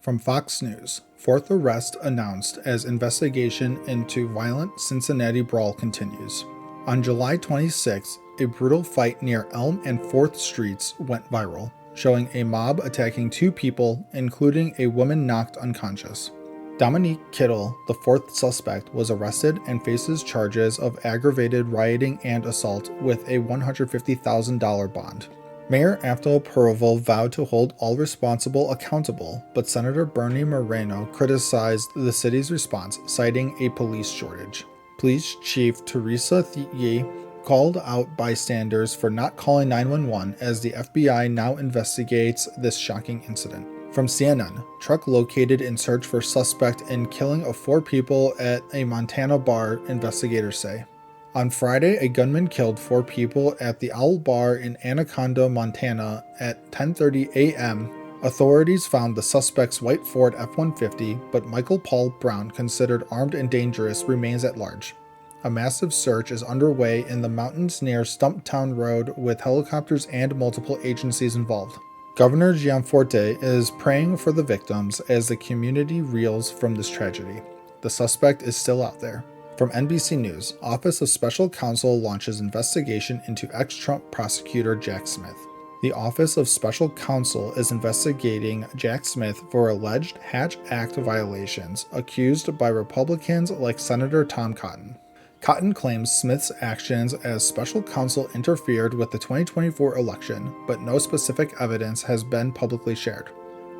From Fox News, fourth arrest announced as investigation into violent Cincinnati Brawl continues. On July 26, a brutal fight near Elm and 4th Streets went viral, showing a mob attacking two people, including a woman knocked unconscious. Dominique Kittle, the fourth suspect, was arrested and faces charges of aggravated rioting and assault with a $150,000 bond. Mayor Abdel Pervel vowed to hold all responsible accountable, but Senator Bernie Moreno criticized the city's response, citing a police shortage. Police Chief Teresa Thiye called out bystanders for not calling 911 as the FBI now investigates this shocking incident. From CNN, truck located in search for suspect in killing of 4 people at a Montana bar, investigators say. On Friday, a gunman killed 4 people at the Owl Bar in Anaconda, Montana at 10:30 a.m. Authorities found the suspect's white Ford F-150, but Michael Paul Brown, considered armed and dangerous, remains at large. A massive search is underway in the mountains near Stumptown Road with helicopters and multiple agencies involved. Governor Gianforte is praying for the victims as the community reels from this tragedy. The suspect is still out there. From NBC News, Office of Special Counsel launches investigation into ex-Trump prosecutor Jack Smith. The Office of Special Counsel is investigating Jack Smith for alleged Hatch Act violations accused by Republicans like Senator Tom Cotton. Cotton claims Smith's actions as special counsel interfered with the 2024 election, but no specific evidence has been publicly shared.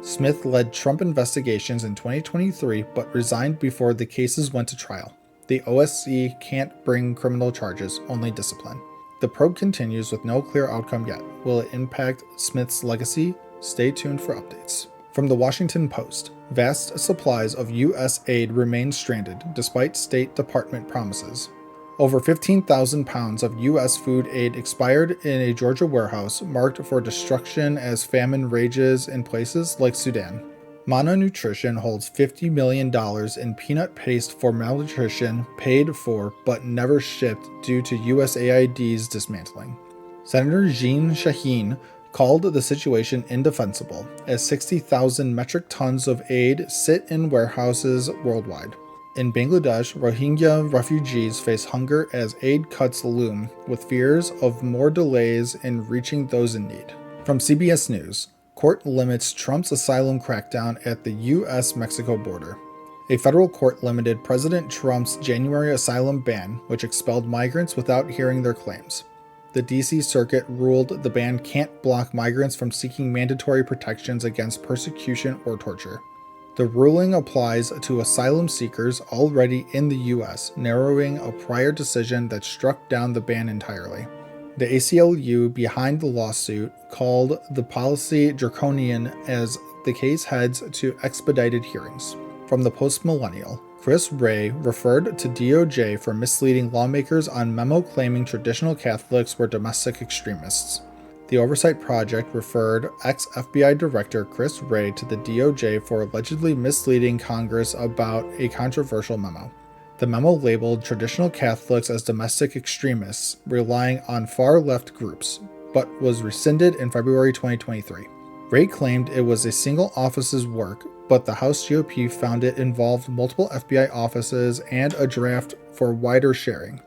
Smith led Trump investigations in 2023 but resigned before the cases went to trial. The OSC can't bring criminal charges, only discipline. The probe continues with no clear outcome yet. Will it impact Smith's legacy? Stay tuned for updates. From the Washington Post, vast supplies of U.S. aid remain stranded despite State Department promises. Over 15,000 pounds of U.S. food aid expired in a Georgia warehouse marked for destruction as famine rages in places like Sudan. Mana Nutrition holds $50 million in peanut paste for malnutrition paid for but never shipped due to USAID's dismantling. Senator Jeanne Shaheen called the situation indefensible as 60,000 metric tons of aid sit in warehouses worldwide. In Bangladesh, Rohingya refugees face hunger as aid cuts loom, with fears of more delays in reaching those in need. From CBS News, court limits Trump's asylum crackdown at the U.S.-Mexico border. A federal court limited President Trump's January asylum ban, which expelled migrants without hearing their claims. The D.C. Circuit ruled the ban can't block migrants from seeking mandatory protections against persecution or torture. The ruling applies to asylum seekers already in the U.S., narrowing a prior decision that struck down the ban entirely. The ACLU behind the lawsuit called the policy draconian as the case heads to expedited hearings. From the Post-Millennial, Chris Wray referred to DOJ for misleading lawmakers on memo claiming traditional Catholics were domestic extremists. The Oversight Project referred ex-FBI Director Chris Wray to the DOJ for allegedly misleading Congress about a controversial memo. The memo labeled traditional Catholics as domestic extremists, relying on far-left groups, but was rescinded in February 2023. Wray claimed it was a single office's work, but the House GOP found it involved multiple FBI offices and a draft for wider sharing.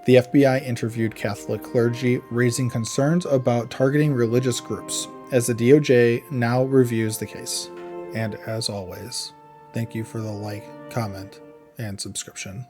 The FBI interviewed Catholic clergy, raising concerns about targeting religious groups, as the DOJ now reviews the case. And as always, thank you for the like, comment, and subscription.